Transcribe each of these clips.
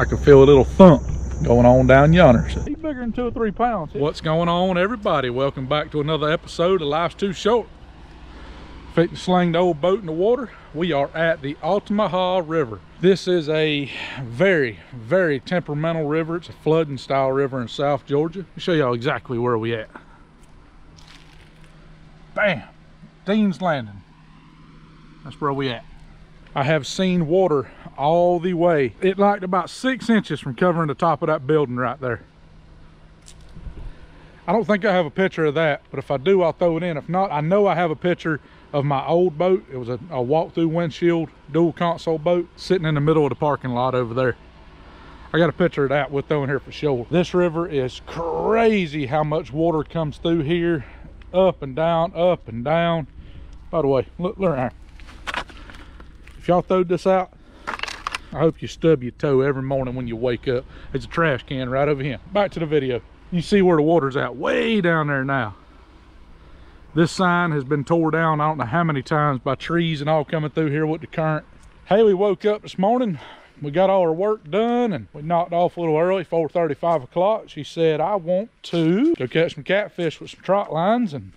I can feel a little thump going on down yonder. So he's bigger than 2 or 3 pounds. What's going on, everybody? Welcome back to another episode of Life's Too Short. Fitting to sling the old boat in the water. We are at the Altamaha River. This is a very, very temperamental river. It's a flooding style river in South Georgia. I'll show y'all exactly where we at. Bam! Dean's Landing. That's where we at. I have seen water all the way. It lacked about 6 inches from covering the top of that building right there. I don't think I have a picture of that, but if I do, I'll throw it in. If not, I know I have a picture of my old boat. It was a walk-through windshield dual console boat sitting in the middle of the parking lot over there. I got a picture of that. We'll throw in here for sure. This river is crazy how much water comes through here. Up and down, up and down. By the way, look right here. If y'all throwed this out, I hope you stub your toe every morning when you wake up. There's a trash can right over here. Back to the video. You see where the water's at, way down there now. This sign has been tore down I don't know how many times by trees and all coming through here with the current. Haley woke up this morning. We got all our work done and we knocked off a little early, 4:30, 5 o'clock. She said, I want to go catch some catfish with some trot lines and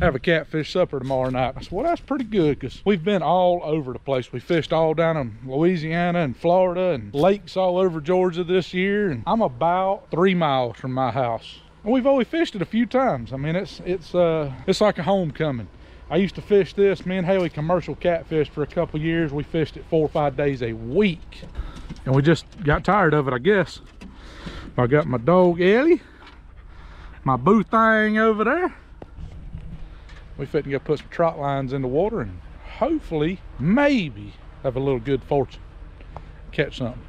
have a catfish supper tomorrow night. I said, well, that's pretty good because we've been all over the place. We fished all down in Louisiana and Florida and lakes all over Georgia this year. And I'm about 3 miles from my house. And we've only fished it a few times. I mean, it's like a homecoming. I used to fish this. Me and Haley commercial catfish for a couple years. We fished it 4 or 5 days a week. And we just got tired of it, I guess. I got my dog Ellie, my boo thing over there. We fitting to go put some trot lines in the water and hopefully, maybe, have a little good fortune. Catch something.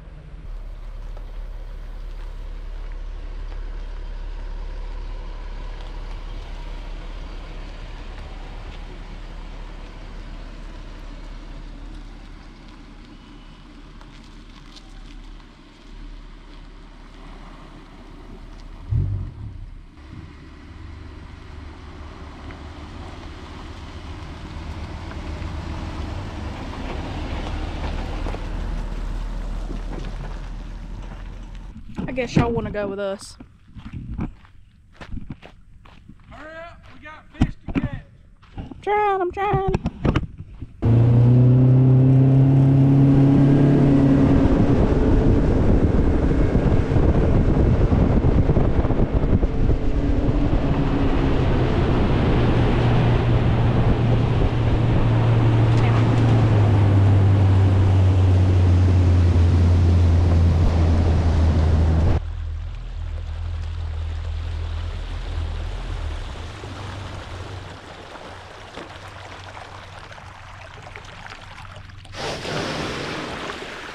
I guess y'all want to go with us. Hurry up, we got fish to catch. I'm trying.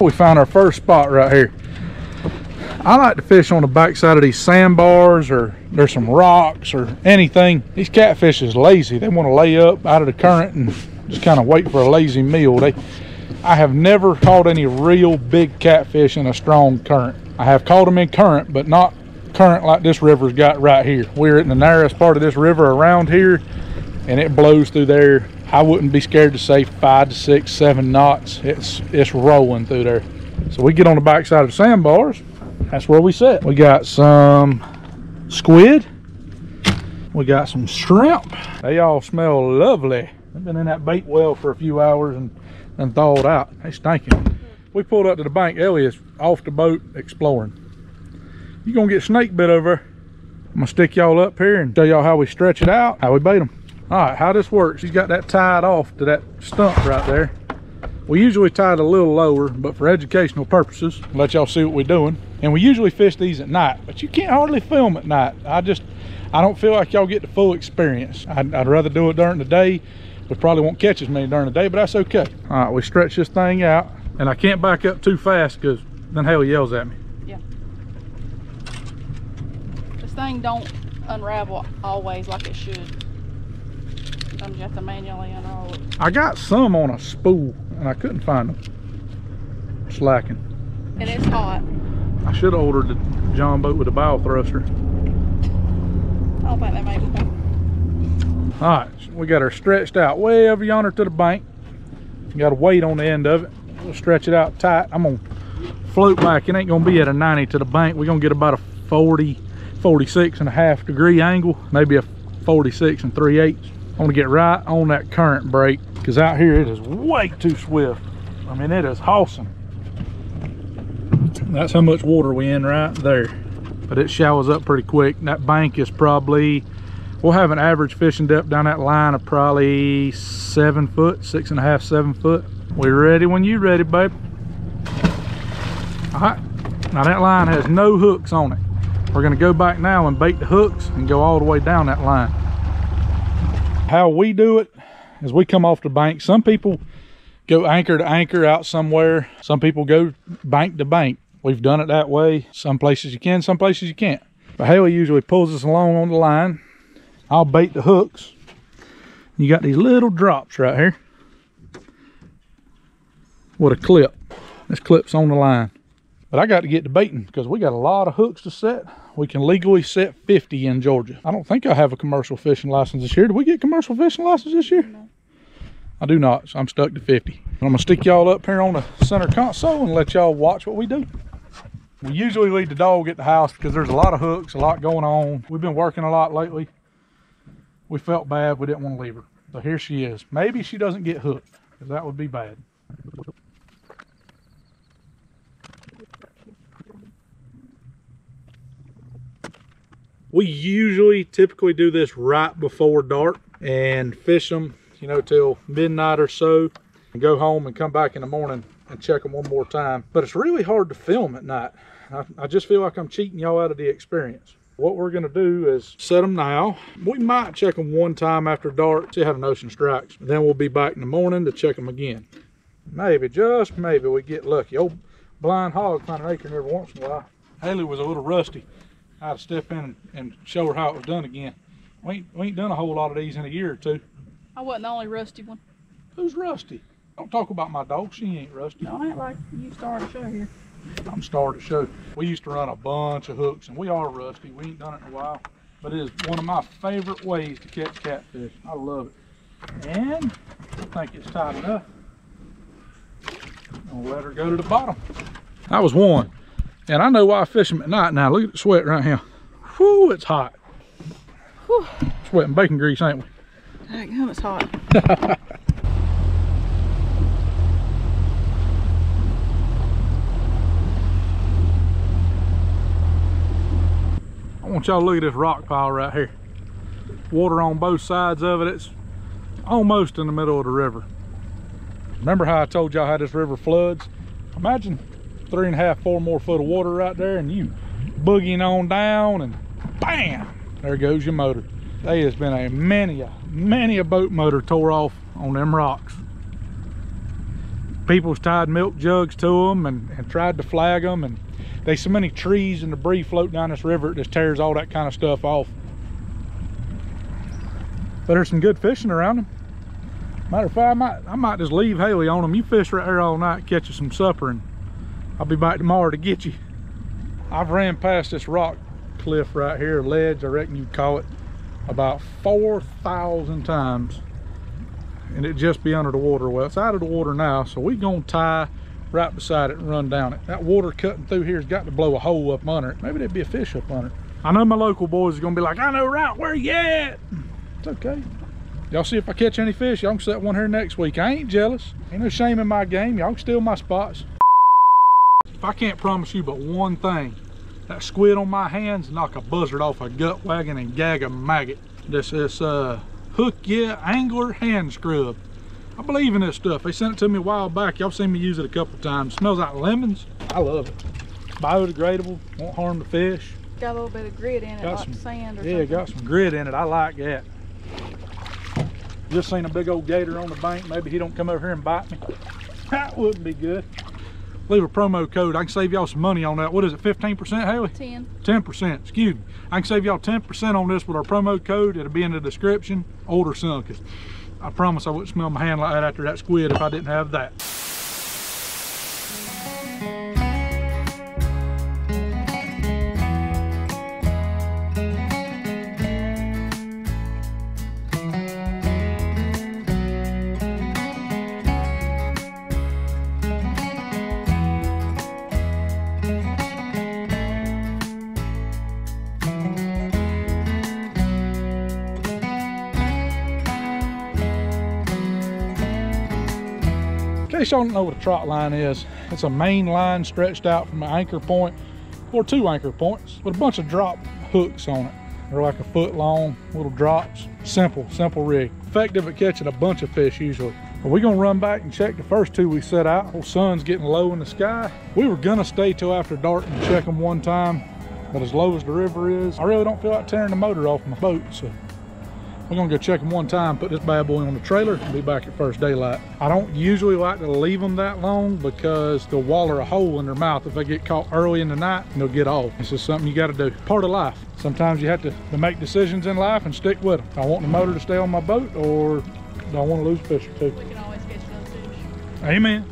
We found our first spot right here. I like to fish on the backside of these sandbars, or there's some rocks or anything. These catfish is lazy. They want to lay up out of the current and just kind of wait for a lazy meal. I have never caught any real big catfish in a strong current. I have caught them in current, but not current like this river's got right here. We're in the narrowest part of this river around here, and it blows through there. I wouldn't be scared to say 5 to 6, 7 knots. It's rolling through there. So we get on the backside of the sandbars. That's where we sit. We got some squid. We got some shrimp. They all smell lovely. They've been in that bait well for a few hours and thawed out. They stinking. We pulled up to the bank. Ellie is off the boat exploring. You gonna get snake bit over there. I'm gonna stick y'all up here and show y'all how we stretch it out, how we bait them. All right, how this works, he's got that tied off to that stump right there. We usually tie it a little lower, but for educational purposes, let y'all see what we're doing. And we usually fish these at night, but you can't hardly film at night. I don't feel like y'all get the full experience. I'd rather do it during the day. We probably won't catch as many during the day, but that's okay. All right, we stretch this thing out, and I can't back up too fast because then Haley yells at me. Yeah. This thing don't unravel always like it should. Sometimes you have to manually unroll it. I got some on a spool and I couldn't find them. Slacking. And it's hot. I should have ordered the John boat with a bow thruster. I don't think they make one. All right, so we got her stretched out way over yonder to the bank. Got a weight on the end of it. We'll stretch it out tight. I'm gonna float back, it ain't gonna be at a 90 to the bank. We're gonna get about a 40, 46.5 degree angle, maybe a 46 3/8. I want to get right on that current brake, because out here it is way too swift. I mean, it is hossing. That's how much water we in right there. But it showers up pretty quick. That bank is probably, we'll have an average fishing depth down that line of probably 7 foot, 6.5, 7 foot. We're ready when you're ready, babe. All right, now that line has no hooks on it. We're gonna go back now and bait the hooks and go all the way down that line. How we do it is we come off the bank. Some people go anchor to anchor out somewhere. Some people go bank to bank. We've done it that way. Some places you can, some places you can't. But Haley usually pulls us along on the line. I'll bait the hooks. You got these little drops right here with a clip. This clip's on the line. But I got to get to baiting because we got a lot of hooks to set. We can legally set 50 in Georgia. I don't think I have a commercial fishing license this year. Did we get commercial fishing license this year? No. I do not, so I'm stuck to 50. I'm gonna stick y'all up here on the center console and let y'all watch what we do. We usually leave the dog at the house because there's a lot of hooks, a lot going on. We've been working a lot lately. We felt bad, we didn't want to leave her. So here she is. Maybe she doesn't get hooked, because that would be bad. We typically do this right before dark and fish them, you know, till midnight or so, and go home and come back in the morning and check them one more time. But it's really hard to film at night. I just feel like I'm cheating y'all out of the experience. What we're gonna do is set them now. We might check them one time after dark, see how the notion strikes. Then we'll be back in the morning to check them again. Maybe, just maybe, we get lucky. Old blind hog find an acre every once in a while. Haley was a little rusty. I had to step in and show her how it was done again. We ain't done a whole lot of these in a year or two. I wasn't the only rusty one. Who's rusty? Don't talk about my dog. She ain't rusty. No, I ain't like you started a show here. I'm starting to show. We used to run a bunch of hooks, and we are rusty. We ain't done it in a while. But it is one of my favorite ways to catch catfish. I love it. And I think it's tight enough. I'll let her go to the bottom. That was one. And I know why I fish them at night now. Look at the sweat right here. Whew, it's hot. Whew. Sweating bacon grease, ain't we? Dang, it's hot. I want y'all to look at this rock pile right here. Water on both sides of it. It's almost in the middle of the river. Remember how I told y'all how this river floods? Imagine 3.5, 4 more foot of water right there, and you boogieing on down, and bam, there goes your motor. There has been many a boat motor tore off on them rocks. People's tied milk jugs to them and tried to flag them, and there's so many trees and debris floating down this river, it just tears all that kind of stuff off. But there's some good fishing around them. Matter of fact, I might just leave Haley on them. You fish right here all night, catch you some supper, and I'll be back tomorrow to get you. I've ran past this rock cliff right here, ledge, I reckon you'd call it, about 4,000 times, and it just be under the water. Well, it's out of the water now, so we're gonna tie right beside it and run down it. That water cutting through here has got to blow a hole up under it. Maybe there'd be a fish up under it. I know my local boys are gonna be like, I know right where you at. It's okay. Y'all see if I catch any fish, y'all can set one here next week. I ain't jealous. Ain't no shame in my game. Y'all can steal my spots. If I can't promise you but one thing, that squid on my hands knock a buzzard off a gut wagon and gag a maggot. This is Hook Yeah Angler Hand Scrub. I believe in this stuff. They sent it to me a while back. Y'all seen me use it a couple times. Smells like lemons. I love it. Biodegradable, won't harm the fish. Got a little bit of grit in it, Got like some sand or yeah, something. got some grit in it. I like that. Just seen a big old gator on the bank. Maybe he don't come over here and bite me. That wouldn't be good. Leave a promo code. I can save y'all some money on that. What is it, 15%, Haley? 10. 10%, excuse me. I can save y'all 10% on this with our promo code. It'll be in the description. Order some, because I promise I wouldn't smell my hand like that after that squid if I didn't have that. In case y'all don't know what a trot line is, it's a main line stretched out from an anchor point or 2 anchor points with a bunch of drop hooks on it. They're like a foot long, little drops. Simple rig. Effective at catching a bunch of fish usually. But we're gonna run back and check the first 2 we set out. The sun's getting low in the sky. We were gonna stay till after dark and check them one time, but as low as the river is, I really don't feel like tearing the motor off my boat, so we're gonna go check them one time, put this bad boy on the trailer, and be back at first daylight. I don't usually like to leave them that long because they'll waller a hole in their mouth if they get caught early in the night, and they'll get off. It's just something you gotta do. Part of life. Sometimes you have to make decisions in life and stick with them. I want the motor to stay on my boat, or do I want to lose fish or 2? We can always catch those fish. Amen.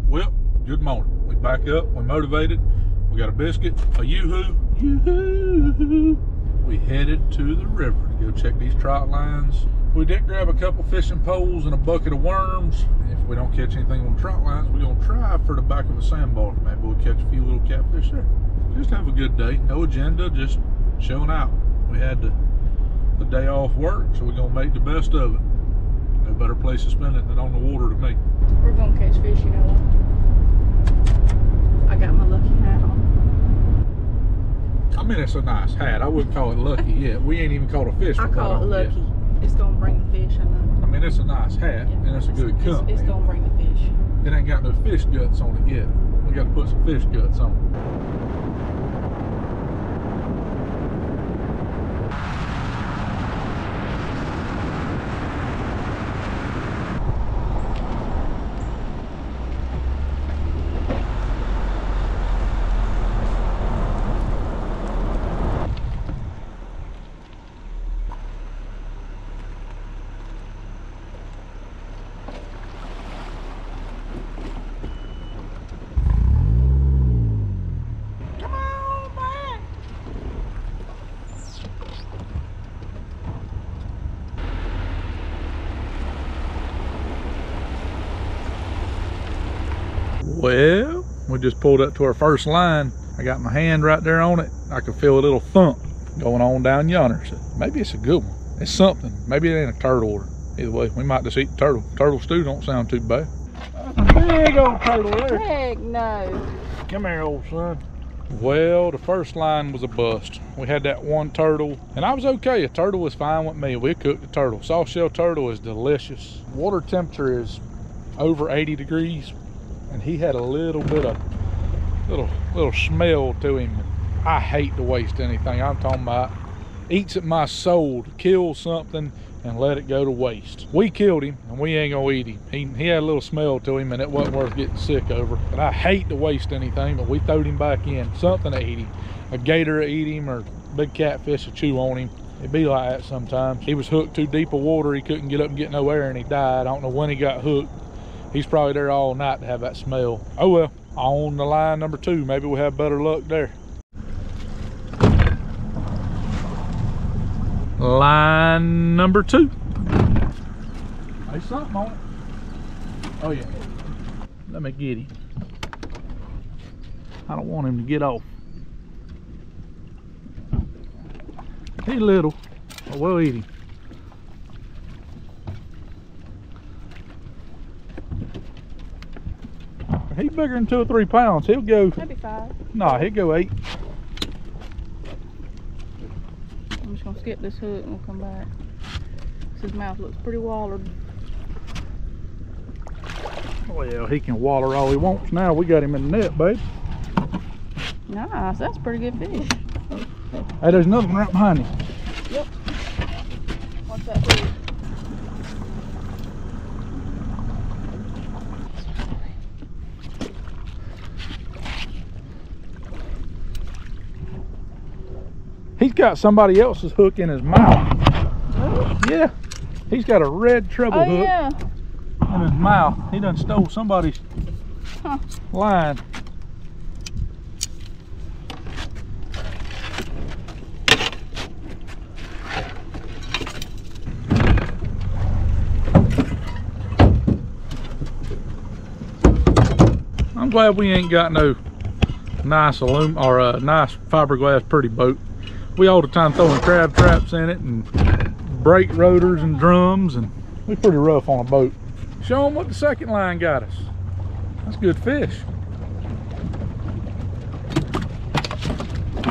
Well, good morning. We back up, we're motivated, we got a biscuit, a yoo-hoo. We headed to the river to go check these trot lines. We did grab a couple fishing poles and a bucket of worms. If we don't catch anything on the trot lines, we're gonna try for the back of a sandbar. Maybe we'll catch a few little catfish there. Just have a good day, no agenda, just chilling out. We had the day off work, so we're gonna make the best of it. No better place to spend it than on the water to me. We're gonna catch fish, you know what? I got my lucky hat on. I mean, it's a nice hat. I wouldn't call it lucky yet. We ain't even caught a fish. I call it lucky. Yet. It's gonna bring the fish, I know. I mean, it's a nice hat, yeah, and it's a good company. It's gonna bring the fish. It ain't got no fish guts on it yet. We got to put some fish guts on it. Well, we just pulled up to our first line. I got my hand right there on it. I can feel a little thump going on down yonder. So maybe it's a good one. It's something. Maybe it ain't a turtle. Or either way, we might just eat the turtle. Turtle stew don't sound too bad. That's a big old turtle there. Heck no. Come here, old son. Well, the first line was a bust. We had that one turtle, and I was okay. A turtle was fine with me. We cooked the turtle. Soft shell turtle is delicious. Water temperature is over 80 degrees. And he had a little bit of little smell to him. I hate to waste anything. I'm talking about eats at my soul to kill something and let it go to waste. We killed him and we ain't gonna eat him. He had a little smell to him and it wasn't worth getting sick over. But I hate to waste anything, but we throwed him back in. Something to eat him. A gator to eat him or big catfish to chew on him. It'd be like that sometimes. He was hooked too deep of water. He couldn't get up and get no air and he died. I don't know when he got hooked. He's probably there all night to have that smell. Oh well, on the line number 2, maybe we'll have better luck there. Line number 2. There's something on it. Oh yeah. Let me get him. I don't want him to get off. He's little, but we'll eat him. He's bigger than 2 or 3 pounds. He'll go. Maybe 5. Nah, he'll go 8. I'm just gonna skip this hook and we'll come back. His mouth looks pretty wallered. Well, he can waller all he wants now. We got him in the net, babe. Nice, that's pretty good fish. Hey, there's another one right behind him. Yep. What's that for? He's got somebody else's hook in his mouth. Really? Yeah. He's got a red treble hook yeah. in his mouth. He done stole somebody's line. I'm glad we ain't got no nice aluminum or a nice fiberglass pretty boat. We all the time throwing crab traps in it and brake rotors and drums, and we pretty rough on a boat. Show them what the second line got us. That's good fish.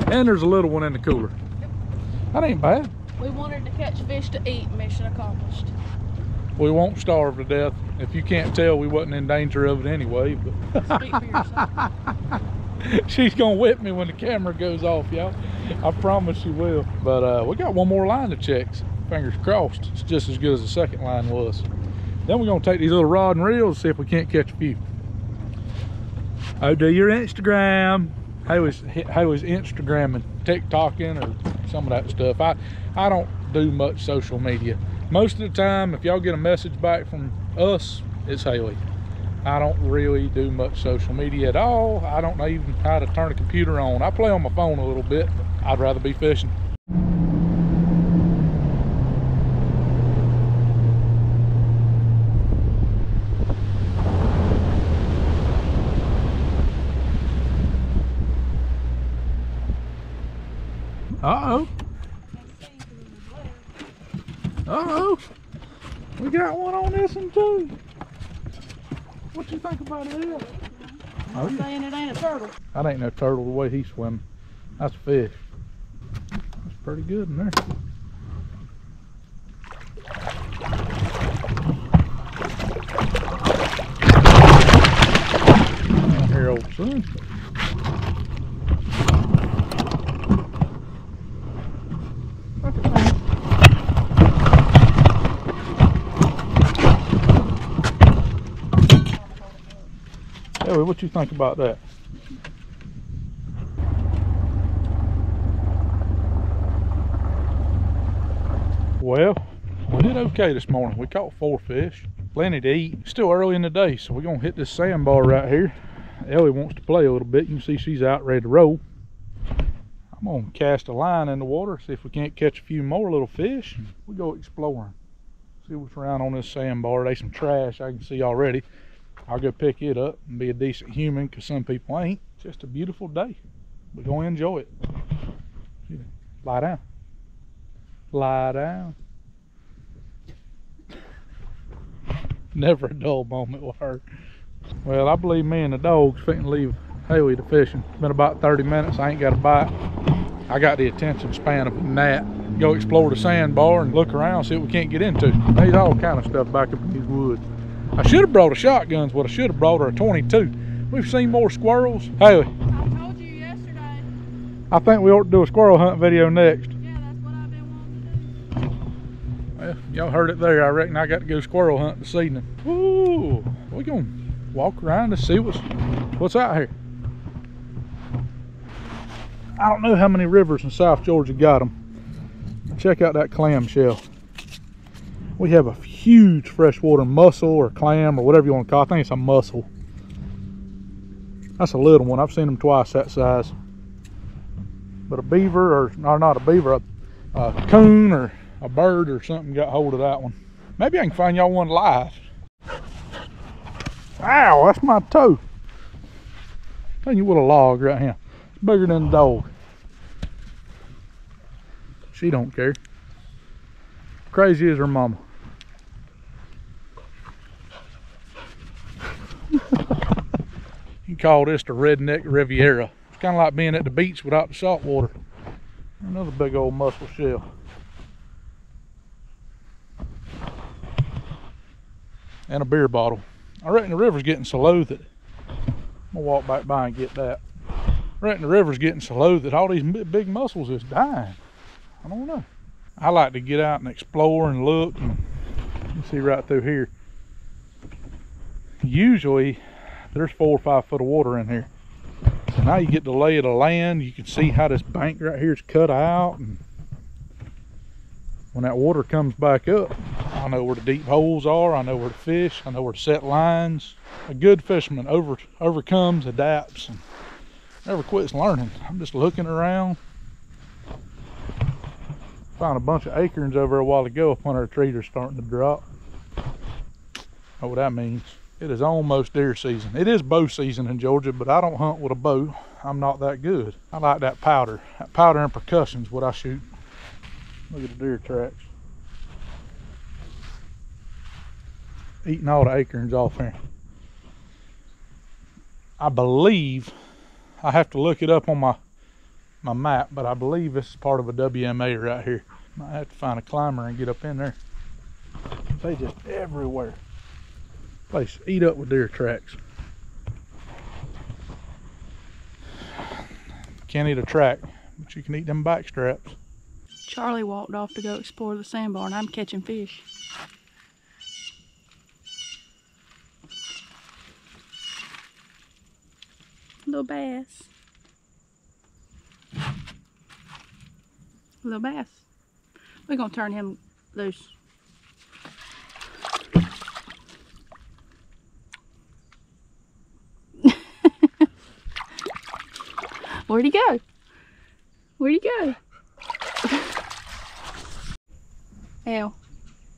And there's a little one in the cooler. That ain't bad. We wanted to catch fish to eat. Mission accomplished. We won't starve to death. If you can't tell, we wasn't in danger of it anyway. But Speak for yourself. she's gonna whip me when the camera goes off, y'all. I promise she will. But we got one more line to check. Fingers crossed. It's just as good as the second line was. Then we're gonna take these little rod and reels, see if we can't catch a few. Oh, do your Instagram. How is Instagramming, TikToking, or some of that stuff. I don't do much social media. Most of the time, if y'all get a message back from us, it's Haley. I don't really do much social media at all. I don't know even how to turn a computer on. I play on my phone a little bit, but I'd rather be fishing. Uh-oh. Uh-oh. We got one on this one too. What you think about it? I'm saying it ain't a turtle. That ain't no turtle the way he's swimming. That's a fish. That's pretty good in there. Down here, old son. Ellie, what you think about that? Well, we did okay this morning. We caught 4 fish, plenty to eat. Still early in the day, so we're gonna hit this sandbar right here. Ellie wants to play a little bit. You can see she's out ready to roll. I'm gonna cast a line in the water, see if we can't catch a few more little fish. We go exploring, see what's around on this sandbar. There's some trash I can see already. I'll go pick it up and be a decent human, because some people ain't. It's just a beautiful day. We're going to enjoy it. Lie down. Lie down. Never a dull moment with her. Well, I believe me and the dog's fitting to leave Haley to fishing. It's been about 30 minutes. I ain't got a bite. I got the attention span of a gnat. Go explore the sandbar and look around, see what we can't get into. There's all kind of stuff back up in these woods. I should have brought a shotgun, what I should have brought, or a 22. We've seen more squirrels. Haley, I told you yesterday. I think we ought to do a squirrel hunt video next. Yeah, that's what I've been wanting to do. Well, y'all heard it there. I reckon I got to go squirrel hunt this evening. Ooh, we're gonna walk around and see what's out here. I don't know how many rivers in South Georgia got them. Check out that clamshell. We have a huge freshwater mussel or clam or whatever you want to call it. I think it's a mussel. That's a little one. I've seen them twice that size. But a beaver, or not a beaver, a coon or a bird or something got hold of that one. Maybe I can find y'all one live. Ow, that's my toe. Tell you what, a log right here. It's bigger than the dog. She don't care. Crazy as her mama. You can call this the redneck Riviera. It's kind of like being at the beach without the salt water. Another big old mussel shell. And a beer bottle. I reckon the river's getting so low that I'm gonna walk back by and get that. I reckon the river's getting so low that all these big mussels is dying. I don't know. I like to get out and explore and look. And you see right through here. Usually there's 4 or 5 foot of water in here. So now you get the lay of the land. You can see how this bank right here is cut out. And when that water comes back up, I know where the deep holes are. I know where to fish. I know where to set lines. A good fisherman overcomes, adapts, and never quits learning. I'm just looking around. Found a bunch of acorns over a while ago up under a tree that's starting to drop. Know what that means. It is almost deer season. It is bow season in Georgia, but I don't hunt with a bow. I'm not that good. I like that powder. That powder and percussion is what I shoot. Look at the deer tracks. Eating all the acorns off here. I believe, I have to look it up on my map, but I believe this is part of a WMA right here. Might have to find a climber and get up in there. They just everywhere. Place eat up with deer tracks. Can't eat a track, but you can eat them back straps. Charlie walked off to go explore the sandbar, and I'm catching fish. Little bass. Little bass. We're gonna turn him loose. Where'd he go? Where'd he go? Al,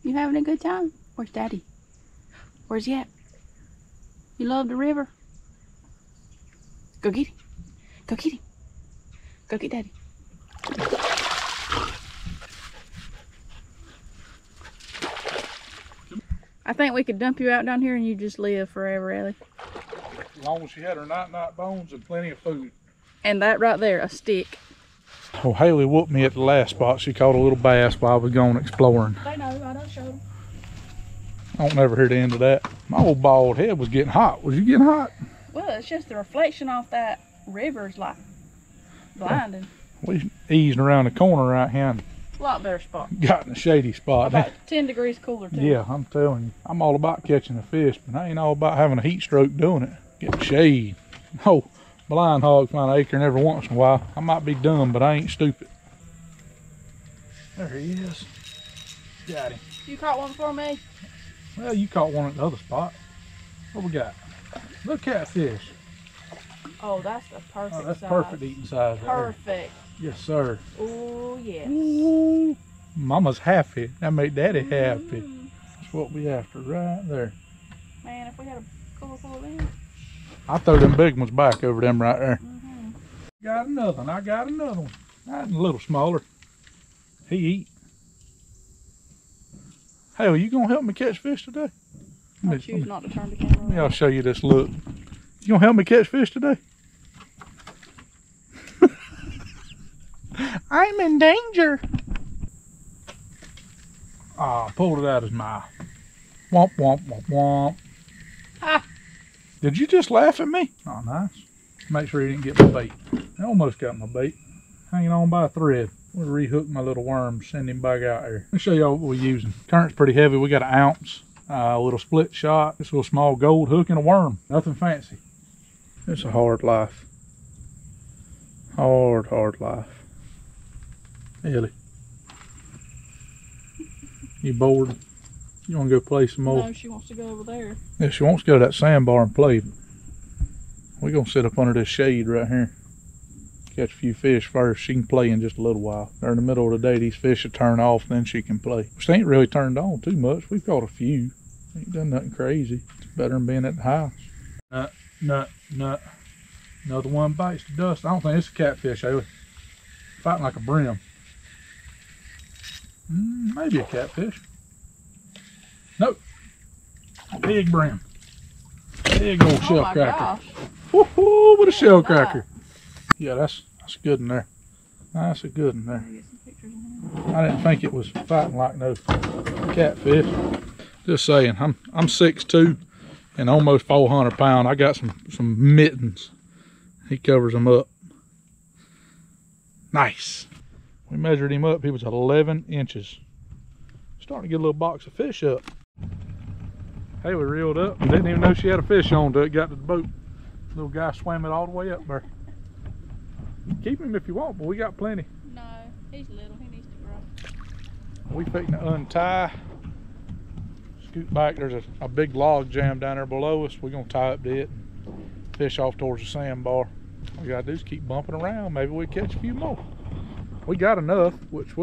you having a good time? Where's Daddy? Where's he at? You love the river? Go get him. Go get him. Go get Daddy. I think we could dump you out down here and you just live forever, Ellie. As long as she had her night bones and plenty of food. And that right there, a stick. Oh, Haley whooped me at the last spot. She caught a little bass while I was going exploring. They know, I don't show them. I don't never hear the end of that. My old bald head was getting hot. Was you getting hot? Well, it's just the reflection off that river's like blinding. We eased around the corner right here and A lot better spot. got in a shady spot. About 10 degrees cooler too. Yeah, I'm telling you. I'm all about catching a fish, but I ain't all about having a heat stroke doing it. Getting shade. Oh, blind hog find an acorn every once in a while. I might be dumb, but I ain't stupid. There he is. Got him. You caught one for me? Well, you caught one at the other spot. What we got? Little catfish. Oh, that's the perfect Oh, that's size. perfect eating size. Right there. Perfect. Yes, sir. Oh, yes. Ooh, Mama's happy. That made Daddy happy. That's what we after right there. Man, if we had a cooler full of them. I throw them big ones back over them right there. Mm-hmm. Got another one. I got another one. That's a little smaller. He eat. Hey, are you gonna help me catch fish today? I choose not to turn the camera Let me, on. I'll show you this look. You gonna help me catch fish today? I'm in danger. Ah, pulled it out of his mouth. Womp, womp, womp, womp. Ah. Did you just laugh at me? Oh, nice. Make sure he didn't get my bait. I almost got my bait. Hanging on by a thread. We'll rehook my little worm, send him back out here. Let me show y'all what we're using. Current's pretty heavy. We got an ounce, a little split shot, this little small gold hook, and a worm. Nothing fancy. It's a hard life. Hard, hard life. Ellie, you bored? You want to go play some more? No, she wants to go over there. Yeah, she wants to go to that sandbar and play. We're going to sit up under this shade right here. Catch a few fish first. She can play in just a little while. During the middle of the day, these fish will turn off, then she can play. She ain't really turned on too much. We've caught a few. Ain't done nothing crazy. It's better than being at the house. Nut, nut, nut. Another one bites the dust. I don't think it's a catfish, Haley. Fighting like a brim. Maybe a catfish. Nope. Big brim. Big old shell my cracker. gosh. Woohoo, with a shell Look at that. cracker. Yeah, that's good in there. That's a good in there. Let me get some pictures in here. I didn't think it was fighting like no catfish. Just saying, I'm 6'2" and almost 400 pounds. I got some mittens. He covers them up. Nice. We measured him up. He was 11 inches. Starting to get a little box of fish up. Hey, we reeled up. Didn't even know she had a fish on till it got to the boat. Little guy swam it all the way up there. Keep him if you want, but we got plenty. No, he's little. He needs to grow. We fixing to untie scoot back. There's a big log jam down there below us. We're gonna tie up to it and fish off towards the sandbar. All we gotta do is keep bumping around. Maybe we catch a few more. We got enough, which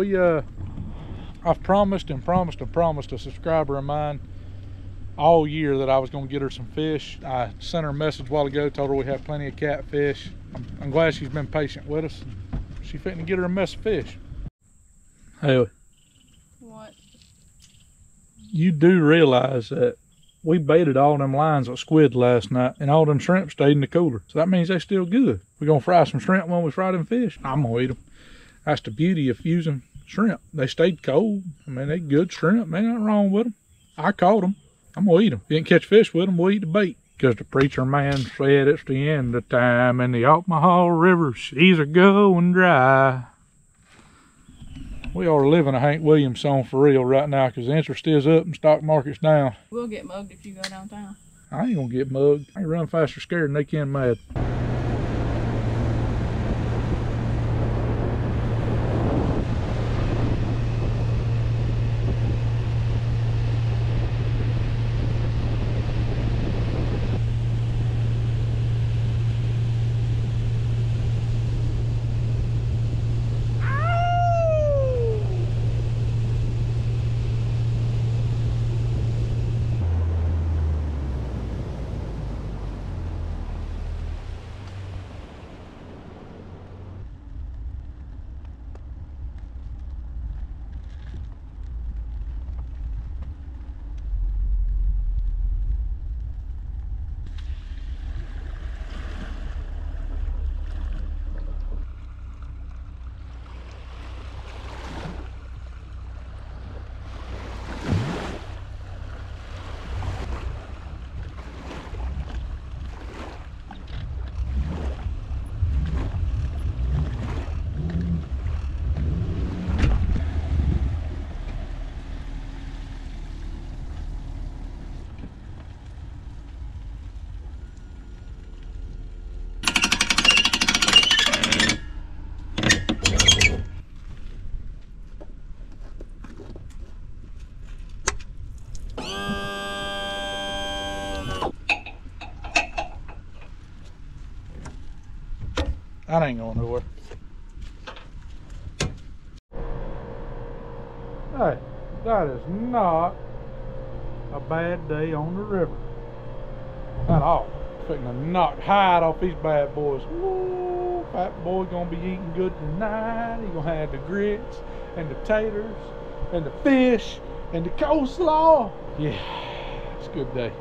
I've promised a subscriber of mine all year that I was gonna get her some fish. I sent her a message a while ago, told her we have plenty of catfish. I'm glad she's been patient with us. She's fitting to get her a mess of fish. Hey, What? you do realize that we baited all them lines of squid last night and all them shrimp stayed in the cooler. So that means they're still good. We're gonna fry some shrimp when we fry them fish. I'm gonna eat them. That's the beauty of using shrimp. They stayed cold. I mean, they good shrimp. Ain't nothing wrong with them. I caught them. I'm gonna eat them. If you didn't catch fish with them, we'll eat the bait. Because the preacher man said it's the end of time and the Omaha River seas are going dry. We ought to live in a Hank Williams song for real right now, because the interest is up and stock market's down. We'll get mugged if you go downtown. I ain't gonna get mugged. I run faster scared than they can mad. That ain't going nowhere. Hey, that is not a bad day on the river at all. Fitting to knock hide off these bad boys. Woo, fat boy gonna be eating good tonight. He gonna have the grits and the taters and the fish and the coleslaw. Yeah, it's a good day.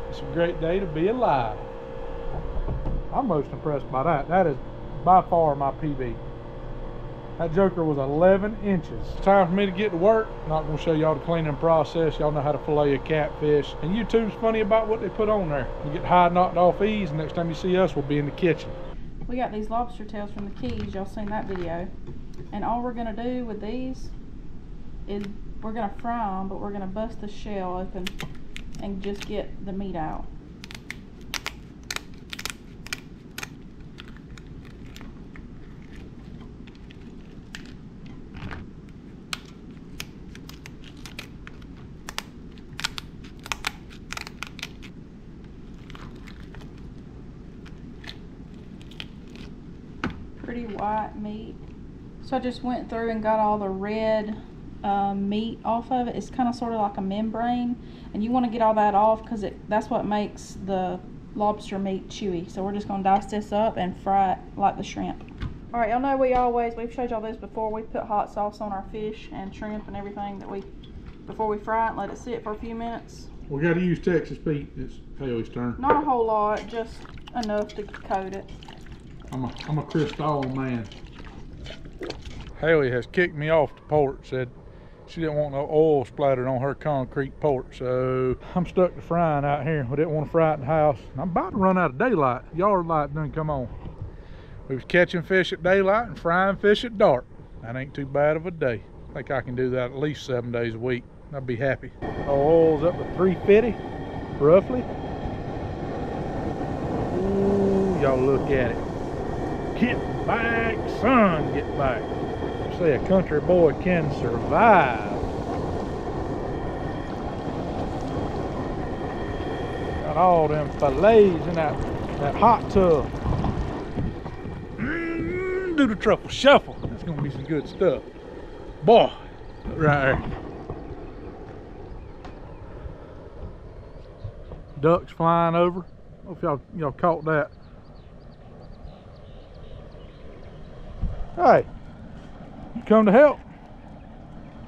It's a great day to be alive. I'm most impressed by that. That is by far my PB. That joker was 11 inches. It's time for me to get to work. Not gonna show y'all the cleaning process. Y'all know how to fillet a catfish. And YouTube's funny about what they put on there. You get hide knocked off ease, and next time you see us, we'll be in the kitchen. We got these lobster tails from the Keys. Y'all seen that video. And all we're gonna do with these is we're gonna fry them, but we're gonna bust the shell open and just get the meat out. Pretty white meat. So I just went through and got all the red meat off of it. It's kind of sort of like a membrane, and you want to get all that off because that's what makes the lobster meat chewy. So we're just going to dice this up and fry it like the shrimp. All right, y'all know we've showed y'all this before. We put hot sauce on our fish and shrimp and everything before we fry it and let it sit for a few minutes. We got to use Texas Pete. It's Haley's turn. Not a whole lot, just enough to coat it. I'm a Cristal man. Haley has kicked me off the porch. Said she didn't want no oil splattered on her concrete porch, so I'm stuck to frying out here. We didn't want to fry it in the house. I'm about to run out of daylight. Yard light done come on. We was catching fish at daylight and frying fish at dark. That ain't too bad of a day. I think I can do that at least 7 days a week. I'd be happy. Oil's up to 350, roughly. Ooh, y'all look at it. Get back, son, get back. You say a country boy can survive. Got all them fillets in that hot tub. Do the truffle shuffle. That's gonna be some good stuff. Boy, right there. Ducks flying over. Hope y'all caught that. Hey, you come to help.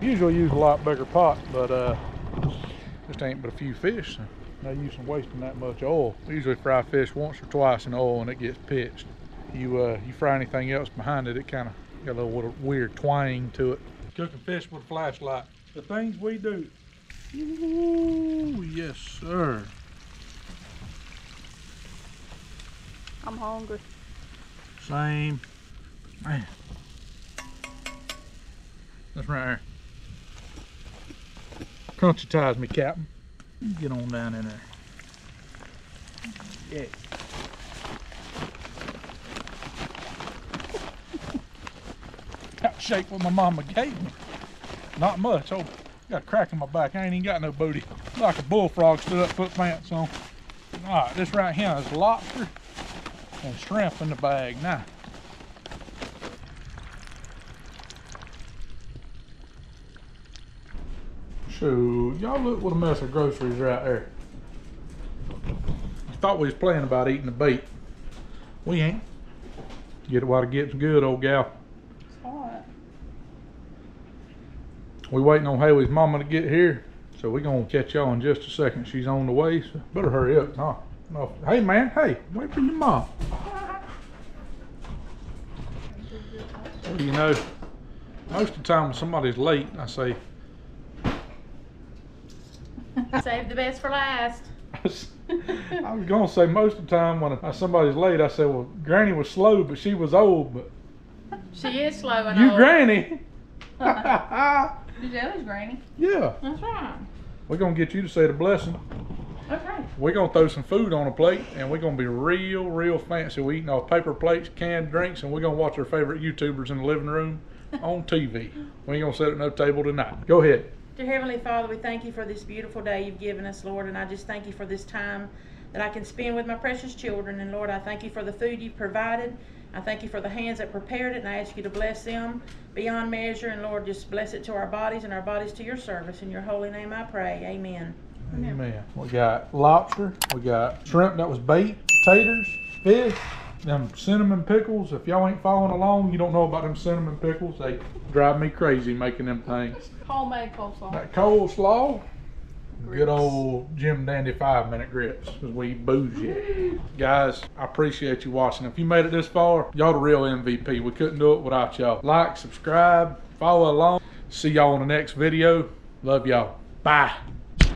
Usually use a lot bigger pot, but just ain't but a few fish. So no use in wasting that much oil. We usually fry fish once or twice in oil and it gets pitched. You fry anything else behind it, it kind of got a little weird twang to it. Cooking fish with a flashlight. The things we do. Ooh, yes, sir. I'm hungry. Same. Man. That's right there. Crunchy ties me, Captain. Get on down in there. Yeah. Got shape what my mama gave me. Not much. Oh, got a crack in my back. I ain't even got no booty. Like a bullfrog stood up, put pants on. All right, this right here is lobster and shrimp in the bag now. So y'all look what a mess of groceries right there. I thought we was playing about eating the bait. We ain't. Get it while it gets good, old gal. It's hot. We waiting on Haley's mama to get here, so we gonna catch y'all in just a second. She's on the way, so better hurry up. No. Hey man, hey, wait for your mom. Well, you know, most of the time when somebody's late, I say, Save the best for last. I was gonna say most of the time when somebody's late, I say, well, Granny was slow, but she was old. But She is slow and you, old. Granny. Giselle's Granny. Yeah. That's right. We're gonna get you to say the blessing. Okay. We're gonna throw some food on a plate, and we're gonna be real fancy. We're eating off paper plates, canned drinks, and we're gonna watch our favorite YouTubers in the living room on TV. We ain't gonna sit at no table tonight. Go ahead. Dear Heavenly Father, we thank you for this beautiful day you've given us, Lord, and I just thank you for this time that I can spend with my precious children. And Lord, I thank you for the food you've provided. I thank you for the hands that prepared it, and I ask you to bless them beyond measure. And Lord, just bless it to our bodies and our bodies to your service. In your holy name I pray. Amen. Amen. We got lobster, we got shrimp that was bait, taters, fish, them cinnamon pickles. If y'all ain't following along, you don't know about them cinnamon pickles. They drive me crazy making them things. Homemade coleslaw. That coleslaw, good old Jim Dandy 5-minute grits, because we bougie. Guys, I appreciate you watching. If you made it this far, y'all the real MVP. We couldn't do it without y'all. Like, subscribe, follow along. See y'all in the next video. Love y'all. Bye.